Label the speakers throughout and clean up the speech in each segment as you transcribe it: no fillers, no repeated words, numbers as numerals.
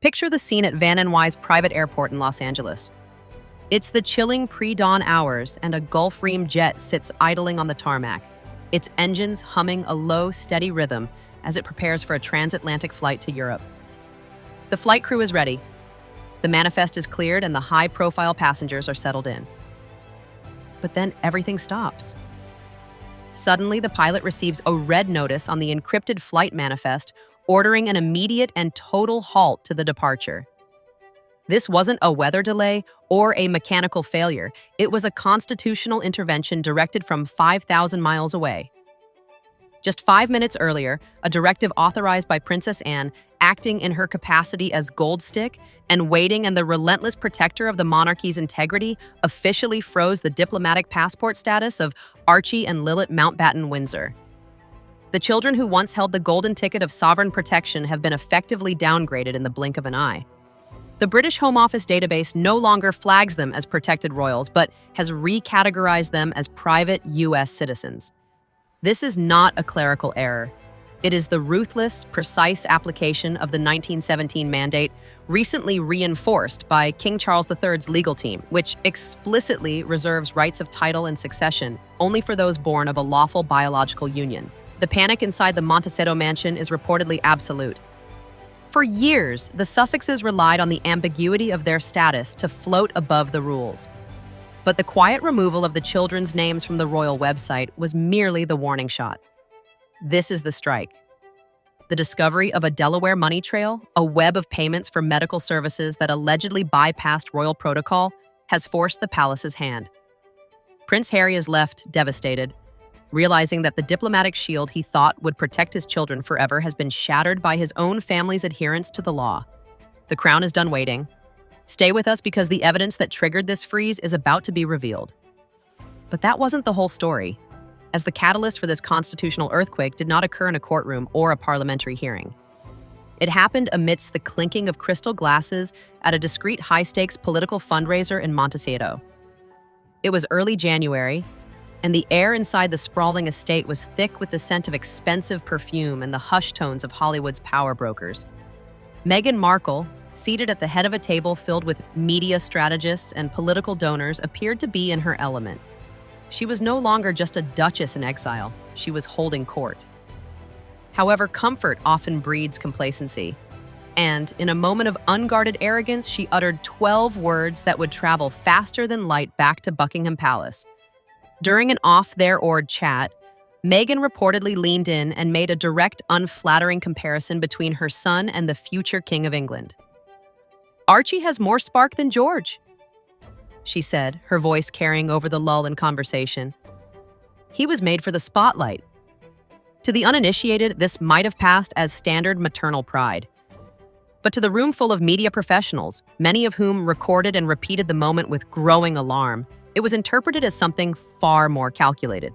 Speaker 1: Picture the scene at Van Nuys private airport in Los Angeles. It's the chilling pre-dawn hours, and a Gulfstream jet sits idling on the tarmac, its engines humming a low, steady rhythm as it prepares for a transatlantic flight to Europe. The flight crew is ready. The manifest is cleared and the high-profile passengers are settled in. But then everything stops. Suddenly, the pilot receives a red notice on the encrypted flight manifest ordering an immediate and total halt to the departure. This wasn't a weather delay or a mechanical failure. It was a constitutional intervention directed from 5,000 miles away. Just 5 minutes earlier, a directive authorized by Princess Anne, acting in her capacity as Gold Stick and waiting and the relentless protector of the monarchy's integrity, officially froze the diplomatic passport status of Archie and Lilith Mountbatten Windsor. The children who once held the golden ticket of sovereign protection have been effectively downgraded in the blink of an eye. The British Home Office database no longer flags them as protected royals, but has recategorized them as private U.S. citizens. This is not a clerical error. It is the ruthless, precise application of the 1917 mandate, recently reinforced by King Charles III's legal team, which explicitly reserves rights of title and succession only for those born of a lawful biological union. The panic inside the Montecito mansion is reportedly absolute. For years, the Sussexes relied on the ambiguity of their status to float above the rules. But the quiet removal of the children's names from the royal website was merely the warning shot. This is the strike. The discovery of a Delaware money trail, a web of payments for medical services that allegedly bypassed royal protocol, has forced the palace's hand. Prince Harry is left devastated, realizing that the diplomatic shield he thought would protect his children forever has been shattered by his own family's adherence to the law. The crown is done waiting. Stay with us because the evidence that triggered this freeze is about to be revealed. But that wasn't the whole story, as the catalyst for this constitutional earthquake did not occur in a courtroom or a parliamentary hearing. It happened amidst the clinking of crystal glasses at a discreet high-stakes political fundraiser in Montecito. It was early January, and the air inside the sprawling estate was thick with the scent of expensive perfume and the hushed tones of Hollywood's power brokers. Meghan Markle, seated at the head of a table filled with media strategists and political donors, appeared to be in her element. She was no longer just a duchess in exile. She was holding court. However, comfort often breeds complacency. And in a moment of unguarded arrogance, she uttered 12 words that would travel faster than light back to Buckingham Palace. During an off-their-ord chat, Meghan reportedly leaned in and made a direct, unflattering comparison between her son and the future King of England. "Archie has more spark than George," she said, her voice carrying over the lull in conversation. "He was made for the spotlight." To the uninitiated, this might have passed as standard maternal pride. But to the room full of media professionals, many of whom recorded and repeated the moment with growing alarm, it was interpreted as something far more calculated.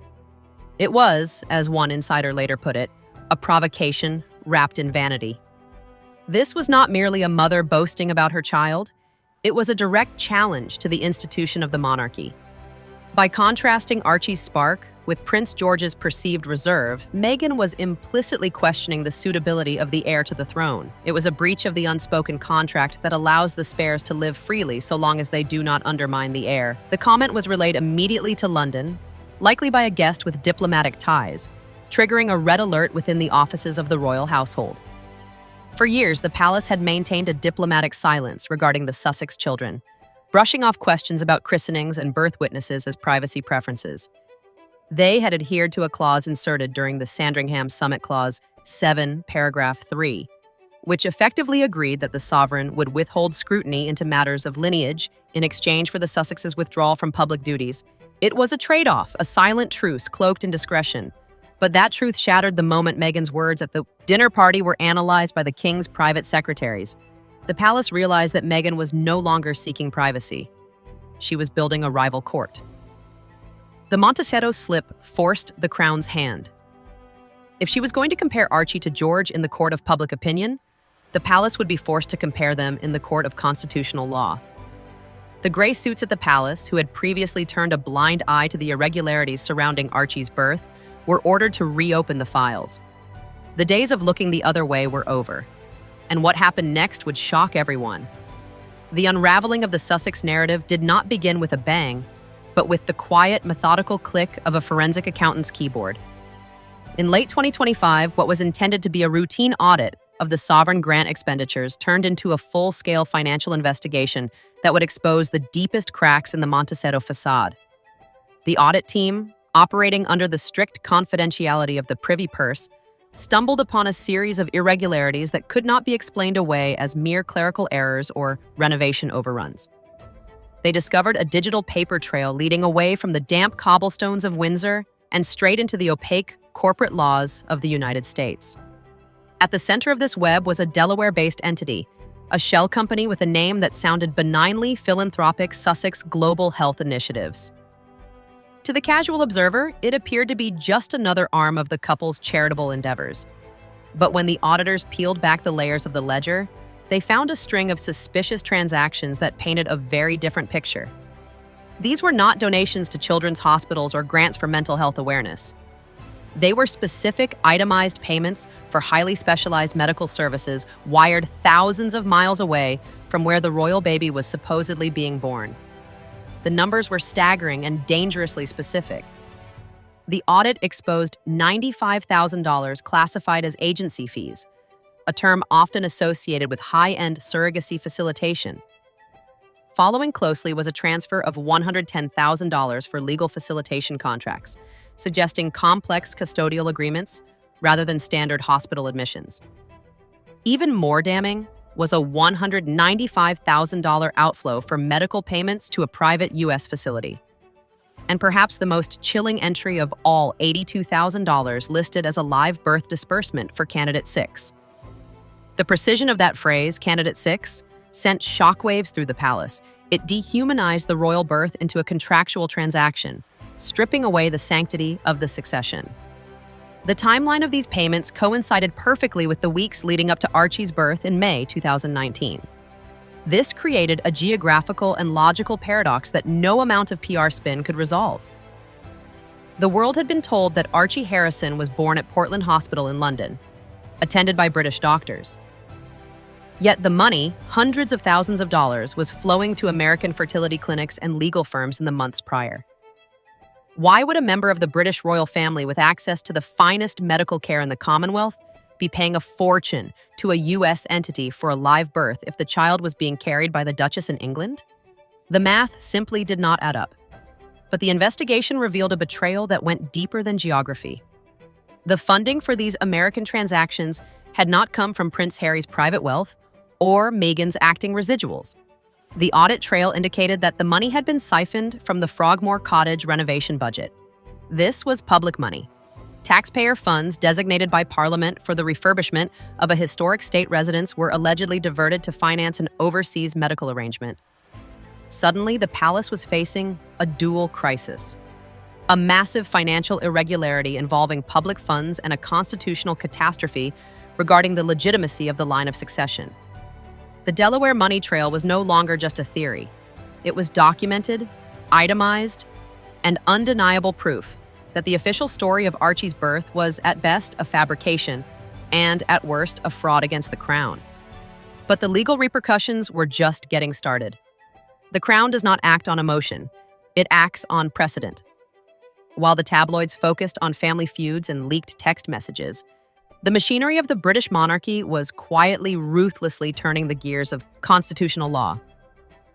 Speaker 1: It was, as one insider later put it, a provocation wrapped in vanity. This was not merely a mother boasting about her child. It was a direct challenge to the institution of the monarchy. By contrasting Archie's spark with Prince George's perceived reserve, Meghan was implicitly questioning the suitability of the heir to the throne. It was a breach of the unspoken contract that allows the spares to live freely so long as they do not undermine the heir. The comment was relayed immediately to London, likely by a guest with diplomatic ties, triggering a red alert within the offices of the royal household. For years, the palace had maintained a diplomatic silence regarding the Sussex children, brushing off questions about christenings and birth witnesses as privacy preferences. They had adhered to a clause inserted during the Sandringham Summit Clause 7, paragraph 3, which effectively agreed that the sovereign would withhold scrutiny into matters of lineage in exchange for the Sussexes' withdrawal from public duties. It was a trade-off, a silent truce cloaked in discretion. But that truth shattered the moment Meghan's words at the dinner party were analyzed by the king's private secretaries. The palace realized that Meghan was no longer seeking privacy. She was building a rival court. The Montecito slip forced the crown's hand. If she was going to compare Archie to George in the court of public opinion, the palace would be forced to compare them in the court of constitutional law. The gray suits at the palace, who had previously turned a blind eye to the irregularities surrounding Archie's birth, were ordered to reopen the files. The days of looking the other way were over. and what happened next would shock everyone. The unraveling of the Sussex narrative did not begin with a bang, but with the quiet, methodical click of a forensic accountant's keyboard. In late 2025, what was intended to be a routine audit of the sovereign grant expenditures turned into a full-scale financial investigation that would expose the deepest cracks in the Montecito facade. The audit team, operating under the strict confidentiality of the Privy Purse, stumbled upon a series of irregularities that could not be explained away as mere clerical errors or renovation overruns. They discovered a digital paper trail leading away from the damp cobblestones of Windsor and straight into the opaque corporate laws of the United States. At the center of this web was a Delaware-based entity, a shell company with a name that sounded benignly philanthropic: Sussex Global Health Initiatives. To the casual observer, it appeared to be just another arm of the couple's charitable endeavors. But when the auditors peeled back the layers of the ledger, they found a string of suspicious transactions that painted a very different picture. These were not donations to children's hospitals or grants for mental health awareness. They were specific, itemized payments for highly specialized medical services wired thousands of miles away from where the royal baby was supposedly being born. The numbers were staggering and dangerously specific. The audit exposed $95,000 classified as agency fees, a term often associated with high-end surrogacy facilitation. Following closely was a transfer of $110,000 for legal facilitation contracts, suggesting complex custodial agreements rather than standard hospital admissions. Even more damning was a $195,000 outflow for medical payments to a private U.S. facility. And perhaps the most chilling entry of all, $82,000 listed as a live birth disbursement for Candidate 6. The precision of that phrase, Candidate 6, sent shockwaves through the palace. It dehumanized the royal birth into a contractual transaction, stripping away the sanctity of the succession. The timeline of these payments coincided perfectly with the weeks leading up to Archie's birth in May 2019. This created a geographical and logical paradox that no amount of PR spin could resolve. The world had been told that Archie Harrison was born at Portland Hospital in London, attended by British doctors. Yet the money, hundreds of thousands of dollars, was flowing to American fertility clinics and legal firms in the months prior. Why would a member of the British royal family with access to the finest medical care in the Commonwealth be paying a fortune to a U.S. entity for a live birth if the child was being carried by the Duchess in England? The math simply did not add up. But the investigation revealed a betrayal that went deeper than geography. The funding for these American transactions had not come from Prince Harry's private wealth or Meghan's acting residuals. The audit trail indicated that the money had been siphoned from the Frogmore Cottage renovation budget. This was public money. Taxpayer funds designated by Parliament for the refurbishment of a historic state residence were allegedly diverted to finance an overseas medical arrangement. Suddenly, the palace was facing a dual crisis: a massive financial irregularity involving public funds and a constitutional catastrophe regarding the legitimacy of the line of succession. The Delaware money trail was no longer just a theory. It was documented, itemized, and undeniable proof that the official story of Archie's birth was at best a fabrication and at worst a fraud against the crown. But the legal repercussions were just getting started. The crown does not act on emotion. It acts on precedent. While the tabloids focused on family feuds and leaked text messages, the machinery of the British monarchy was quietly, ruthlessly turning the gears of constitutional law.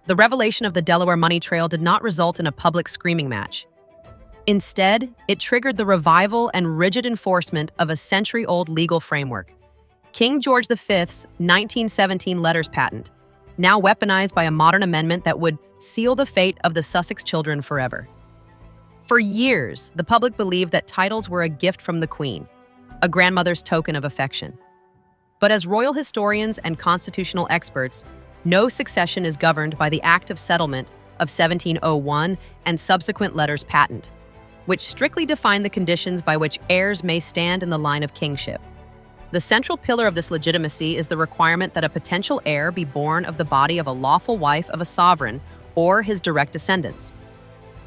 Speaker 1: The revelation of the Delaware money trail did not result in a public screaming match. Instead, it triggered the revival and rigid enforcement of a century-old legal framework: King George V's 1917 letters patent, now weaponized by a modern amendment that would seal the fate of the Sussex children forever. For years, the public believed that titles were a gift from the Queen, a grandmother's token of affection. But as royal historians and constitutional experts, no succession is governed by the Act of Settlement of 1701 and subsequent letters patent, which strictly define the conditions by which heirs may stand in the line of kingship. The central pillar of this legitimacy is the requirement that a potential heir be born of the body of a lawful wife of a sovereign or his direct descendants.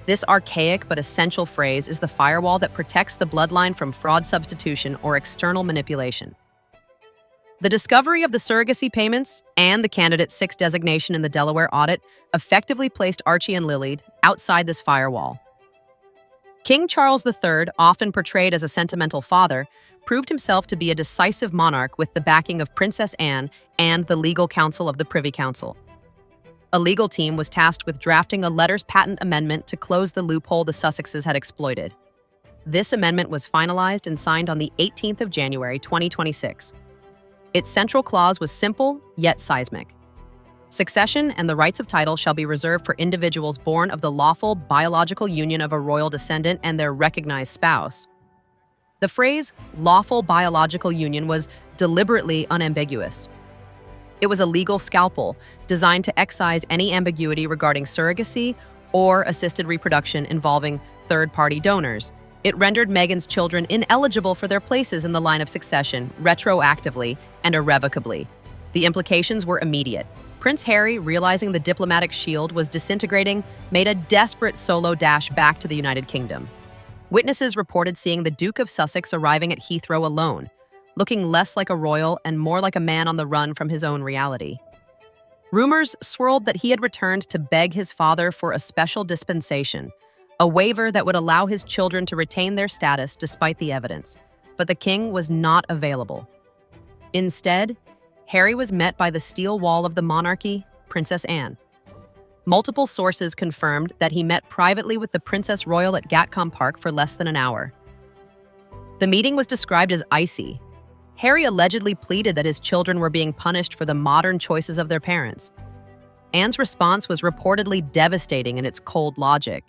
Speaker 1: This archaic but essential phrase is the firewall that protects the bloodline from fraud substitution or external manipulation. The discovery of the surrogacy payments and the Candidate 6 designation in the Delaware audit effectively placed Archie and Lily outside this firewall. King Charles III, often portrayed as a sentimental father, proved himself to be a decisive monarch with the backing of Princess Anne and the legal counsel of the Privy Council. A legal team was tasked with drafting a letters patent amendment to close the loophole the Sussexes had exploited. This amendment was finalized and signed on the 18th of January 2026. Its central clause was simple, yet seismic. Succession and the rights of title shall be reserved for individuals born of the lawful biological union of a royal descendant and their recognized spouse. The phrase lawful biological union was deliberately unambiguous. It was a legal scalpel designed to excise any ambiguity regarding surrogacy or assisted reproduction involving third-party donors. It rendered Meghan's children ineligible for their places in the line of succession retroactively and irrevocably. The implications were immediate. Prince Harry, realizing the diplomatic shield was disintegrating, made a desperate solo dash back to the United Kingdom. Witnesses reported seeing the Duke of Sussex arriving at Heathrow alone, looking less like a royal and more like a man on the run from his own reality. Rumors swirled that he had returned to beg his father for a special dispensation, a waiver that would allow his children to retain their status despite the evidence, but the king was not available. Instead, Harry was met by the steel wall of the monarchy, Princess Anne. Multiple sources confirmed that he met privately with the Princess Royal at Gatcombe Park for less than an hour. The meeting was described as icy. Harry allegedly pleaded that his children were being punished for the modern choices of their parents. Anne's response was reportedly devastating in its cold logic.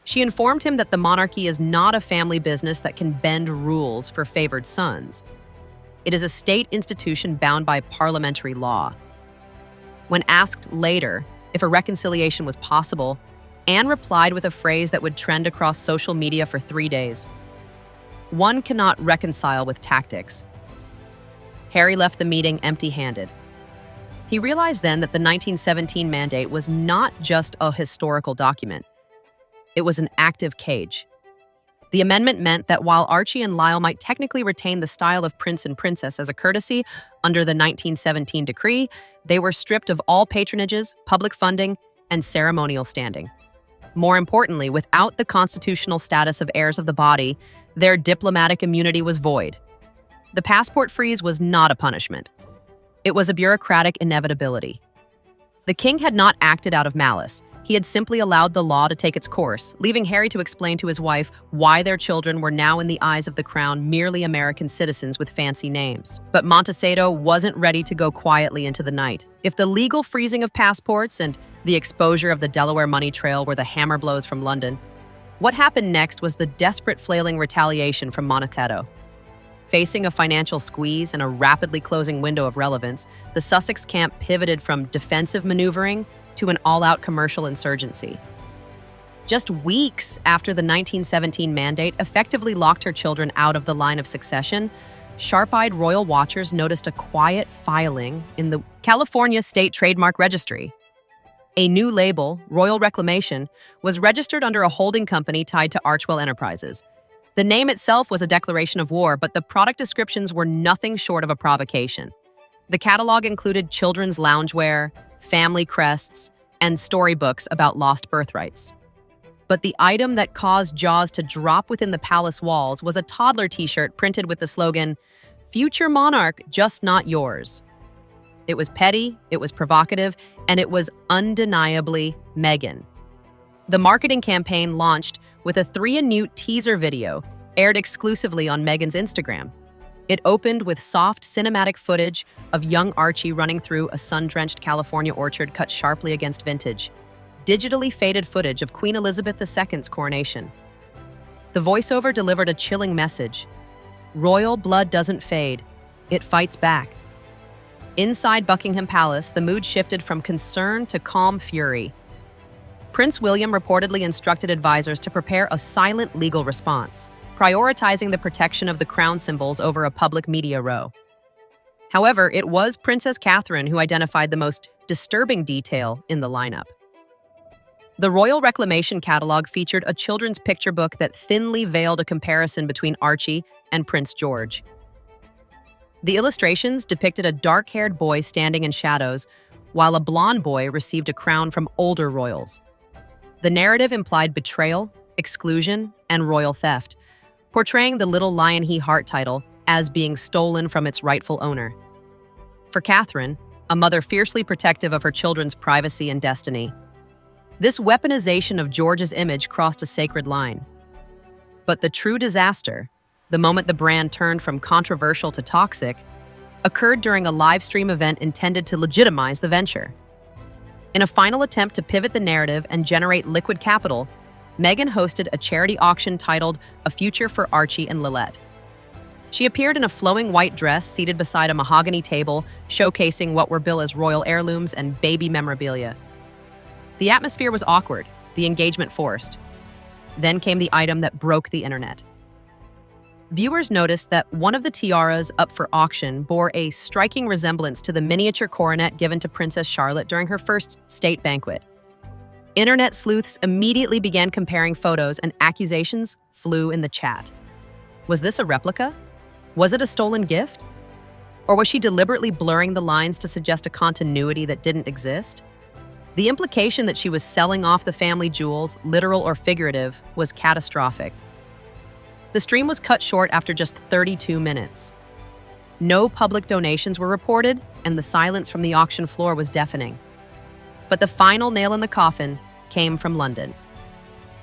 Speaker 1: She informed him that the monarchy is not a family business that can bend rules for favored sons. It is a state institution bound by parliamentary law. When asked later if a reconciliation was possible, Anne replied with a phrase that would trend across social media for 3 days. "One cannot reconcile with tactics." Harry left the meeting empty-handed. He realized then that the 1917 mandate was not just a historical document. It was an active cage. The amendment meant that while Archie and Lyle might technically retain the style of prince and princess as a courtesy under the 1917 decree, they were stripped of all patronages, public funding, and ceremonial standing. More importantly, without the constitutional status of heirs of the body, their diplomatic immunity was void. The passport freeze was not a punishment. It was a bureaucratic inevitability. The king had not acted out of malice. He had simply allowed the law to take its course, leaving Harry to explain to his wife why their children were now in the eyes of the crown merely American citizens with fancy names. But Montecito wasn't ready to go quietly into the night. If the legal freezing of passports and the exposure of the Delaware money trail were the hammer blows from London, what happened next was the desperate flailing retaliation from Montecito. Facing a financial squeeze and a rapidly closing window of relevance, the Sussex camp pivoted from defensive maneuvering to an all-out commercial insurgency. Just weeks after the 1917 mandate effectively locked her children out of the line of succession, sharp-eyed royal watchers noticed a quiet filing in the California State Trademark Registry. A new label, Royal Reclamation, was registered under a holding company tied to Archwell Enterprises. The name itself was a declaration of war, but the product descriptions were nothing short of a provocation. The catalog included children's loungewear, family crests, and storybooks about lost birthrights. But the item that caused jaws to drop within the palace walls was a toddler t-shirt printed with the slogan, "Future Monarch, just not yours." It was petty, it was provocative, and it was undeniably Meghan. The marketing campaign launched with a 3-minute teaser video aired exclusively on Meghan's Instagram. It opened with soft cinematic footage of young Archie running through a sun-drenched California orchard cut sharply against vintage, digitally faded footage of Queen Elizabeth II's coronation. The voiceover delivered a chilling message. Royal blood doesn't fade, it fights back. Inside Buckingham Palace, the mood shifted from concern to calm fury. Prince William reportedly instructed advisors to prepare a silent legal response, prioritizing the protection of the crown symbols over a public media row. However, it was Princess Catherine who identified the most disturbing detail in the lineup. The Royal Reclamation catalog featured a children's picture book that thinly veiled a comparison between Archie and Prince George. The illustrations depicted a dark-haired boy standing in shadows, while a blonde boy received a crown from older royals. The narrative implied betrayal, exclusion, and royal theft, portraying the Little Lion He Heart title as being stolen from its rightful owner. For Catherine, a mother fiercely protective of her children's privacy and destiny, this weaponization of George's image crossed a sacred line. But the true disaster, the moment the brand turned from controversial to toxic, occurred during a live stream event intended to legitimize the venture. In a final attempt to pivot the narrative and generate liquid capital, Meghan hosted a charity auction titled A Future for Archie and Lilette. She appeared in a flowing white dress seated beside a mahogany table, showcasing what were billed as royal heirlooms and baby memorabilia. The atmosphere was awkward, the engagement forced. Then came the item that broke the internet. Viewers noticed that one of the tiaras up for auction bore a striking resemblance to the miniature coronet given to Princess Charlotte during her first state banquet. Internet sleuths immediately began comparing photos, and accusations flew in the chat. Was this a replica? Was it a stolen gift? Or was she deliberately blurring the lines to suggest a continuity that didn't exist? The implication that she was selling off the family jewels, literal or figurative, was catastrophic. The stream was cut short after just 32 minutes. No public donations were reported, and the silence from the auction floor was deafening. But the final nail in the coffin came from London.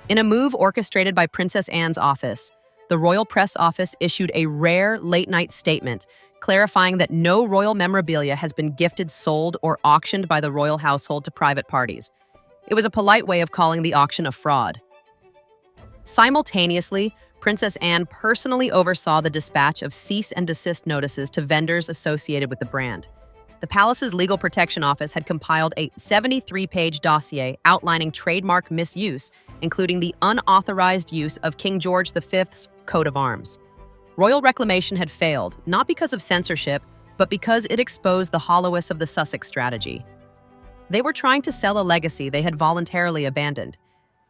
Speaker 1: In a move orchestrated by Princess Anne's office, the Royal Press Office issued a rare late-night statement clarifying that no royal memorabilia has been gifted, sold, or auctioned by the royal household to private parties. It was a polite way of calling the auction a fraud. Simultaneously, Princess Anne personally oversaw the dispatch of cease and desist notices to vendors associated with the brand. The palace's legal protection office had compiled a 73-page dossier outlining trademark misuse, including the unauthorized use of King George V's coat of arms. Royal reclamation had failed, not because of censorship, but because it exposed the hollowness of the Sussex strategy. They were trying to sell a legacy they had voluntarily abandoned,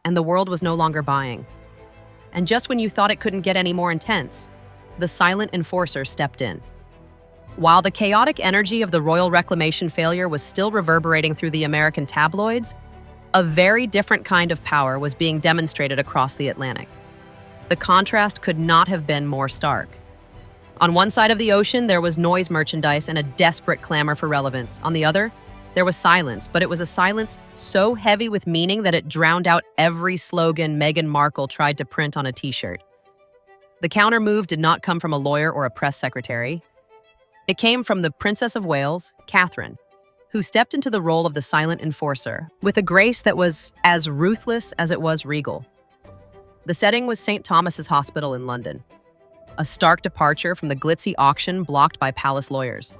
Speaker 1: and the world was no longer buying. And just when you thought it couldn't get any more intense, the silent enforcer stepped in. While the chaotic energy of the royal reclamation failure was still reverberating through the American tabloids, a very different kind of power was being demonstrated across the Atlantic. The contrast could not have been more stark. On one side of the ocean, there was noise merchandise and a desperate clamor for relevance. On the other, there was silence, but it was a silence so heavy with meaning that it drowned out every slogan Meghan Markle tried to print on a t-shirt. The counter move did not come from a lawyer or a press secretary. It came from the Princess of Wales, Catherine, who stepped into the role of the silent enforcer with a grace that was as ruthless as it was regal. The setting was St. Thomas's Hospital in London, a stark departure from the glitzy auction blocked by palace lawyers.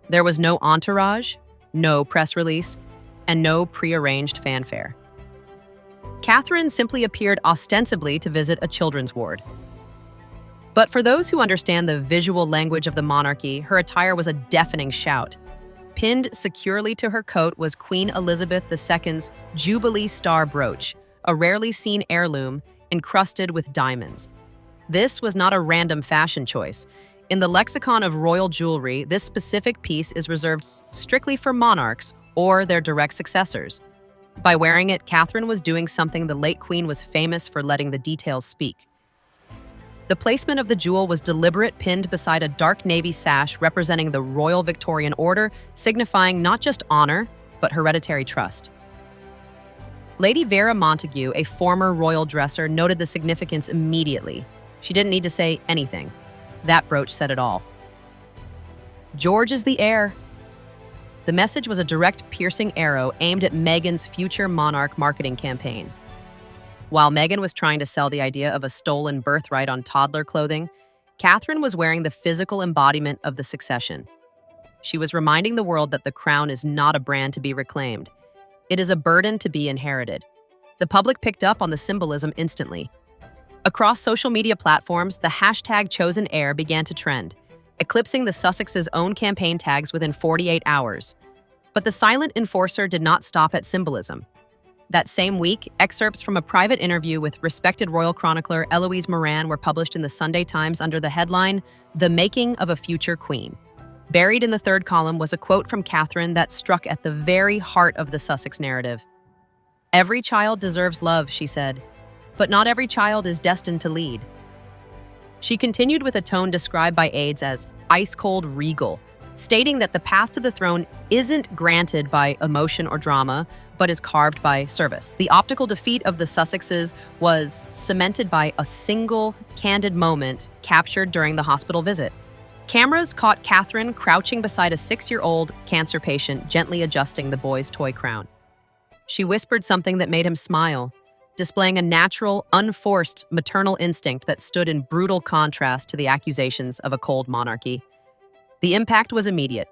Speaker 1: There was no entourage, no press release, and no prearranged fanfare. Catherine simply appeared ostensibly to visit a children's ward. But for those who understand the visual language of the monarchy, her attire was a deafening shout. Pinned securely to her coat was Queen Elizabeth II's Jubilee Star brooch, a rarely seen heirloom encrusted with diamonds. This was not a random fashion choice. In the lexicon of royal jewelry, this specific piece is reserved strictly for monarchs or their direct successors. By wearing it, Catherine was doing something the late Queen was famous for letting the details speak. The placement of the jewel was deliberate, pinned beside a dark navy sash representing the Royal Victorian Order, signifying not just honor, but hereditary trust. Lady Vera Montagu, a former royal dresser, noted the significance immediately. She didn't need to say anything. That brooch said it all. George is the heir. The message was a direct, piercing arrow aimed at Meghan's future monarch marketing campaign. While Meghan was trying to sell the idea of a stolen birthright on toddler clothing, Catherine was wearing the physical embodiment of the succession. She was reminding the world that the crown is not a brand to be reclaimed. It is a burden to be inherited. The public picked up on the symbolism instantly. Across social media platforms, the hashtag #ChosenHeir began to trend, eclipsing the Sussex's own campaign tags within 48 hours. But the silent enforcer did not stop at symbolism. That same week, excerpts from a private interview with respected royal chronicler Eloise Moran were published in the Sunday Times under the headline, "The Making of a Future Queen." Buried in the third column was a quote from Catherine that struck at the very heart of the Sussex narrative. "Every child deserves love," she said, "but not every child is destined to lead." She continued with a tone described by aides as ice-cold regal, stating that the path to the throne isn't granted by emotion or drama, but is carved by service. The optical defeat of the Sussexes was cemented by a single, candid moment captured during the hospital visit. Cameras caught Catherine crouching beside a 6-year-old cancer patient, gently adjusting the boy's toy crown. She whispered something that made him smile, displaying a natural, unforced maternal instinct that stood in brutal contrast to the accusations of a cold monarchy. The impact was immediate.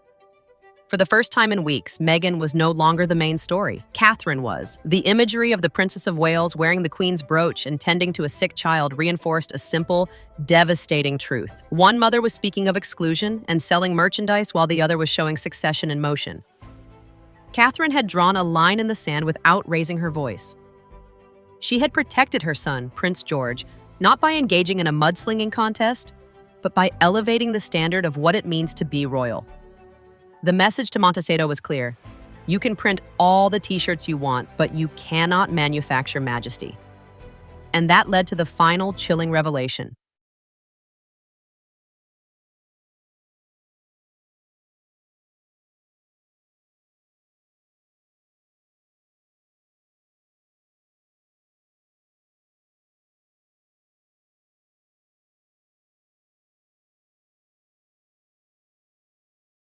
Speaker 1: For the first time in weeks, Meghan was no longer the main story. Catherine was. The imagery of the Princess of Wales wearing the Queen's brooch and tending to a sick child reinforced a simple, devastating truth. One mother was speaking of exclusion and selling merchandise while the other was showing succession in motion. Catherine had drawn a line in the sand without raising her voice. She had protected her son, Prince George, not by engaging in a mudslinging contest, but by elevating the standard of what it means to be royal. The message to Montecito was clear. You can print all the t-shirts you want, but you cannot manufacture majesty. And that led to the final chilling revelation.